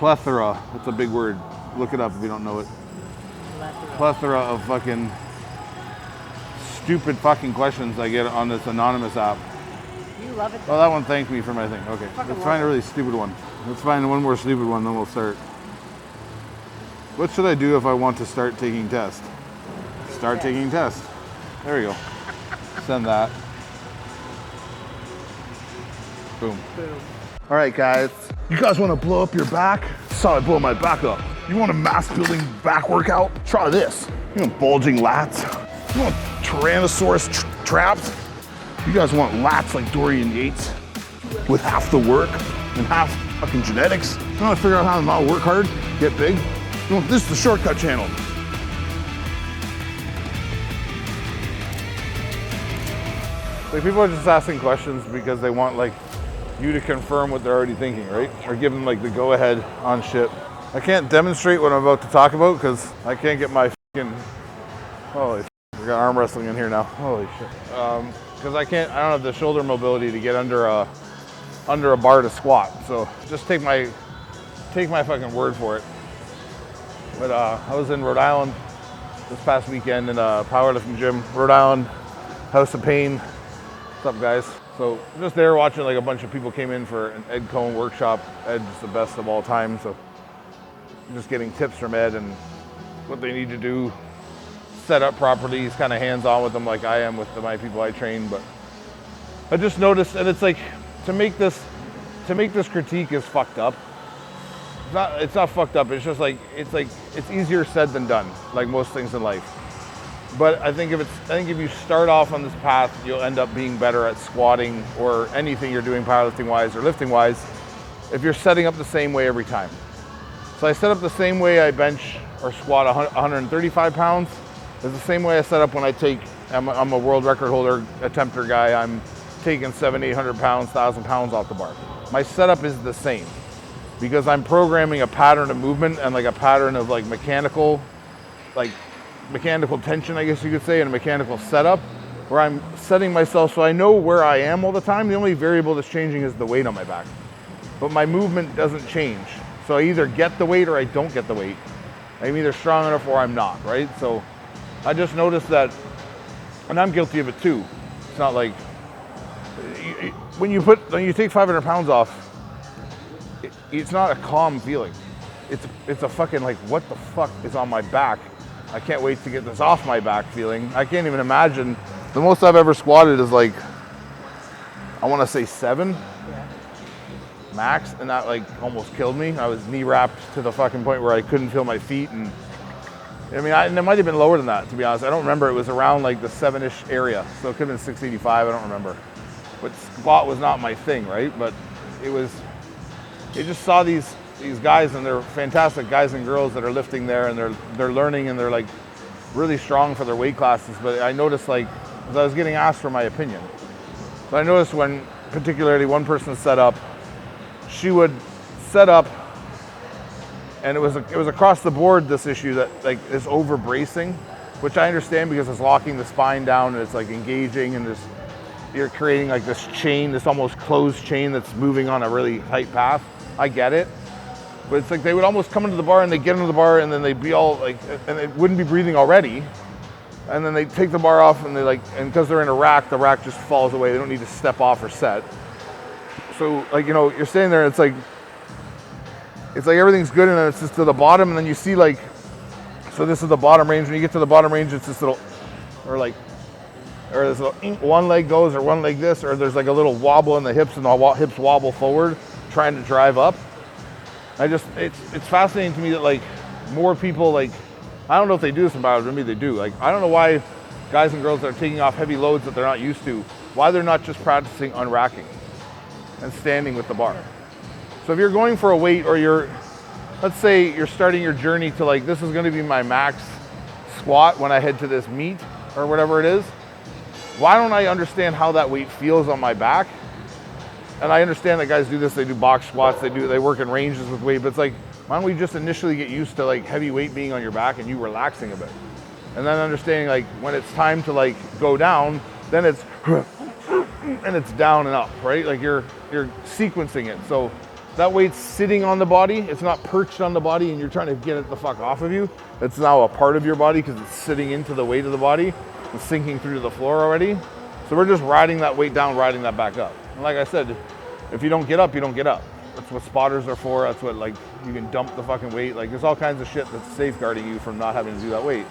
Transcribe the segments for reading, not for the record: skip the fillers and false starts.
plethora, that's a big word. Look it up if you don't know it. Plethora of fucking stupid fucking questions I get on this anonymous app. You love it. Oh, that one thanked me for my thing. Okay, let's find a really stupid one. Let's find one more stupid one, then we'll start. What should I do if I want to start taking tests? Start taking tests. There we go. Send that. Boom. Boom. All right, guys. You guys want to blow up your back? That's how I blow my back up. You want a mass building back workout? Try this. You want bulging lats? You want Tyrannosaurus traps? You guys want lats like Dorian Yates with half the work and half fucking genetics? You want to figure out how to not work hard, get big? You want, this is the shortcut channel. Like, people are just asking questions because they want like you to confirm what they're already thinking, right? Or give them like the go ahead on shit. I can't demonstrate what I'm about to talk about because I can't get my fucking, holy shit, we got arm wrestling in here now. Holy shit. Because I don't have the shoulder mobility to get under a bar to squat. So just take my fucking word for it. But I was in Rhode Island this past weekend in a powerlifting gym, Rhode Island, House of Pain. What's up, guys? So just there watching, like, a bunch of people came in for an Ed Cohn workshop. Ed's the best of all time, so just getting tips from Ed and what they need to do, set up properly. He's kind of hands-on with them like I am with my people I train. But I just noticed, and it's like, to make this critique is fucked up. It's not fucked up. It's just like it's easier said than done, like most things in life. But I think if you start off on this path, you'll end up being better at squatting or anything you're doing powerlifting wise or lifting wise if you're setting up the same way every time. So I set up the same way I bench or squat 135 pounds. It's the same way I set up when I'm a world record holder, attempter guy. I'm taking 700, 800 pounds, 1,000 pounds off the bar. My setup is the same because I'm programming a pattern of movement and like a pattern of like mechanical tension, I guess you could say, and a mechanical setup where I'm setting myself so I know where I am all the time. The only variable that's changing is the weight on my back. But my movement doesn't change. So I either get the weight or I don't get the weight. I'm either strong enough or I'm not, right? So I just noticed that, and I'm guilty of it too. It's not like, when you take 500 pounds off, it's not a calm feeling. It's a fucking like, what the fuck is on my back? I can't wait to get this off my back feeling. I can't even imagine. The most I've ever squatted is like, I want to say 7 max, and that like almost killed me. I was knee wrapped to the fucking point where I couldn't feel my feet, and and it might have been lower than that, to be honest. I don't remember. It was around like the 7-ish area, so it could have been 685. I don't remember. But squat was not my thing, right? But it just saw these guys, and they're fantastic guys and girls that are lifting there, and they're learning, and they're like really strong for their weight classes. But I noticed, like, as I was getting asked for my opinion, but I noticed when particularly one person set up, she would set up, and it was across the board, this issue that like is over bracing, which I understand because it's locking the spine down and it's like engaging, and you're creating like this chain, this almost closed chain that's moving on a really tight path. I get it. But it's like they would almost come into the bar and they get into the bar and then they'd be all like, and they wouldn't be breathing already. And then they take the bar off and and because they're in a rack, the rack just falls away. They don't need to step off or set. So like, you're standing there and it's like everything's good, and then it's just to the bottom, and then you see like, so this is the bottom range. When you get to the bottom range, it's this little, or there's a little, one leg goes, or one leg this, or there's like a little wobble in the hips, and the hips wobble forward, trying to drive up. It's fascinating to me that like more people, like, I don't know if they do this in powerlifting, maybe they do. Like, I don't know why guys and girls that are taking off heavy loads that they're not used to, why they're not just practicing unracking and standing with the bar. So if you're going for a weight, or let's say you're starting your journey to like, this is going to be my max squat when I head to this meet or whatever it is, why don't I understand how that weight feels on my back? And I understand that guys do this, they do box squats, they work in ranges with weight, but it's like, why don't we just initially get used to like heavy weight being on your back and you relaxing a bit? And then understanding like when it's time to like go down, then it's, and it's down and up, right? Like you're sequencing it. So that weight's sitting on the body. It's not perched on the body and you're trying to get it the fuck off of you. It's now a part of your body because it's sitting into the weight of the body and sinking through to the floor already. So we're just riding that weight down, riding that back up. And like I said, if you don't get up, you don't get up. That's what spotters are for. That's what, like, you can dump the fucking weight. Like, there's all kinds of shit that's safeguarding you from not having to do that weight.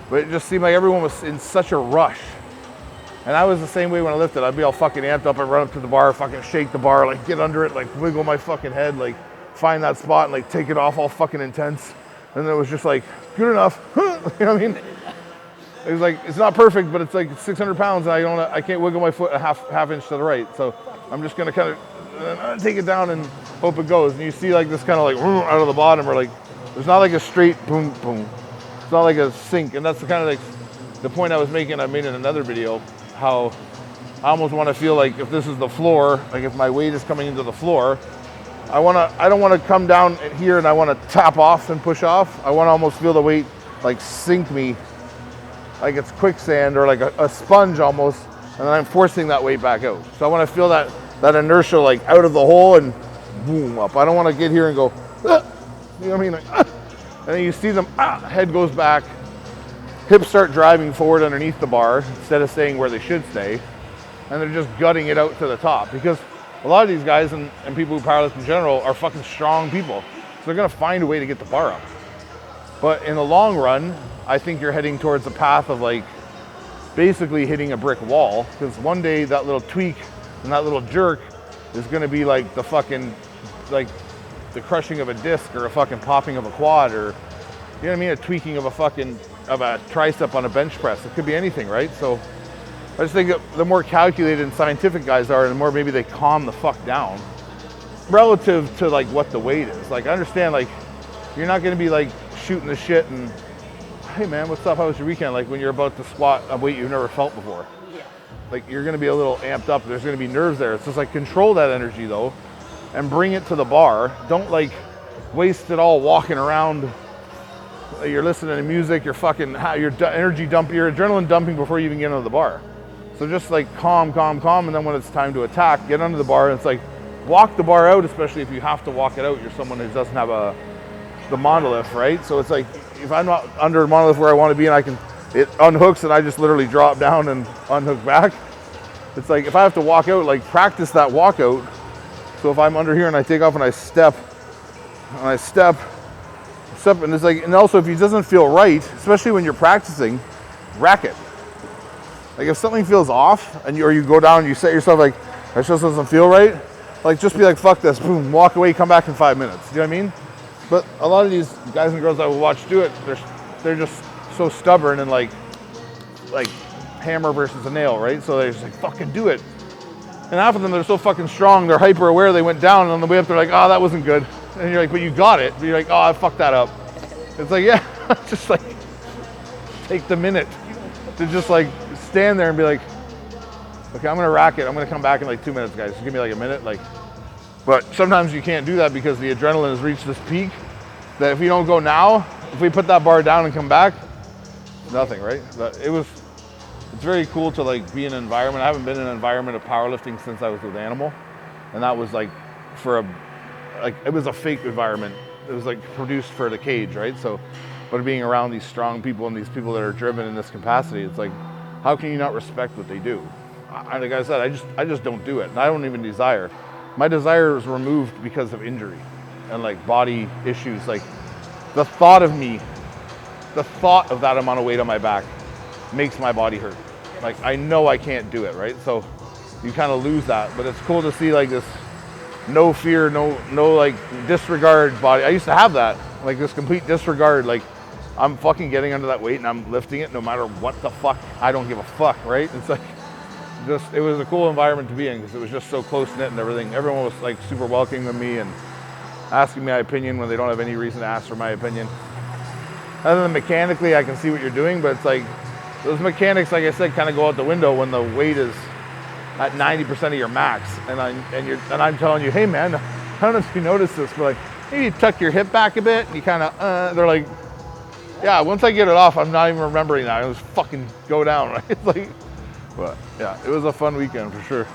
But it just seemed like everyone was in such a rush. And I was the same way when I lifted. I'd be all fucking amped up. I'd run up to the bar, fucking shake the bar, like get under it, like wiggle my fucking head, like find that spot and like take it off all fucking intense. And then it was just like, good enough. You know what I mean? It was like, it's not perfect, but it's like 600 pounds and I can't wiggle my foot a half inch to the right. So I'm just gonna kind of take it down and hope it goes. And you see like this kind of like out of the bottom, or like, there's not like a straight boom, boom. It's not like a sink. And that's the kind of like the point I was making, I made in another video, how I almost want to feel like if this is the floor, like if my weight is coming into the floor, I don't want to come down here and I want to tap off and push off. I want to almost feel the weight like sink me, like it's quicksand or like a sponge almost, and then I'm forcing that weight back out. So I want to feel that inertia like out of the hole and boom up. I don't want to get here and go, ah, you know what I mean? Like, ah. And then you see them, head goes back, hips start driving forward underneath the bar instead of staying where they should stay. And they're just gutting it out to the top, because a lot of these guys and people who powerlift in general are fucking strong people. So they're gonna find a way to get the bar up. But in the long run, I think you're heading towards a path of like basically hitting a brick wall, because one day that little tweak and that little jerk is gonna be like the fucking, like the crushing of a disc or a fucking popping of a quad, or, you know what I mean? A tweaking of a tricep on a bench press. It could be anything, right? So I just think that the more calculated and scientific guys are, the more maybe they calm the fuck down relative to like what the weight is. Like, I understand, like, you're not gonna be like shooting the shit and, hey man, what's up, how was your weekend? Like when you're about to squat a weight you've never felt before. Yeah. Like, you're gonna be a little amped up, there's gonna be nerves there. It's just like, control that energy though and bring it to the bar. Don't like waste it all walking around. You're listening to music, you're fucking, your energy dump, your adrenaline dumping before you even get into the bar. So just like calm, and then when it's time to attack, get under the bar. And it's like, walk the bar out, especially if you have to walk it out. You're someone who doesn't have the monolith, right? So it's like, if I'm not under a monolith where I want to be and it unhooks and I just literally drop down and unhook back. It's like, if I have to walk out, like practice that walkout. So if I'm under here and I take off and I step, and it's like, and also if it doesn't feel right, especially when you're practicing, rack it. Like if something feels off or you go down and you set yourself like, that just doesn't feel right, like just be like, fuck this, boom, walk away, come back in 5 minutes. Do you know what I mean? But a lot of these guys and girls I will watch do it, they're just so stubborn and like hammer versus a nail, right? So they're just like, fucking do it. And half of them, they're so fucking strong, they're hyper aware, they went down, and on the way up they're like, oh, that wasn't good. And you're like, but you got it. But you're like, oh, I fucked that up. It's like, yeah, just like take the minute to just like stand there and be like, okay, I'm gonna rack it. I'm gonna come back in like 2 minutes, guys. Just give me like a minute. Like, but sometimes you can't do that because the adrenaline has reached this peak that if we don't go now, if we put that bar down and come back, nothing, right? But it's very cool to like be in an environment. I haven't been in an environment of powerlifting since I was with Animal, and that was like it was a fake environment. It was like produced for the cage, right? So, but being around these strong people and these people that are driven in this capacity, it's like, how can you not respect what they do? Like I said, I just don't do it, and I don't even desire. My desire is removed because of injury and like body issues. Like the thought of that amount of weight on my back makes my body hurt. Like I know I can't do it, right? So you kind of lose that, but it's cool to see like this no fear, no like disregard body. I used to have that, like this complete disregard, like I'm fucking getting under that weight and I'm lifting it no matter what the fuck. I don't give a fuck, right? It's like, it was a cool environment to be in because it was just so close knit and everything. Everyone was like super welcoming to me and asking my opinion when they don't have any reason to ask for my opinion. Other than mechanically, I can see what you're doing, but it's like those mechanics, like I said, kind of go out the window when the weight is at 90% of your max, and I'm telling you, hey man, I don't know if you noticed this, but like maybe you tuck your hip back a bit, and you kind of, they're like, yeah. Once I get it off, I'm not even remembering that. I just fucking go down, right? It's like, but yeah, it was a fun weekend for sure.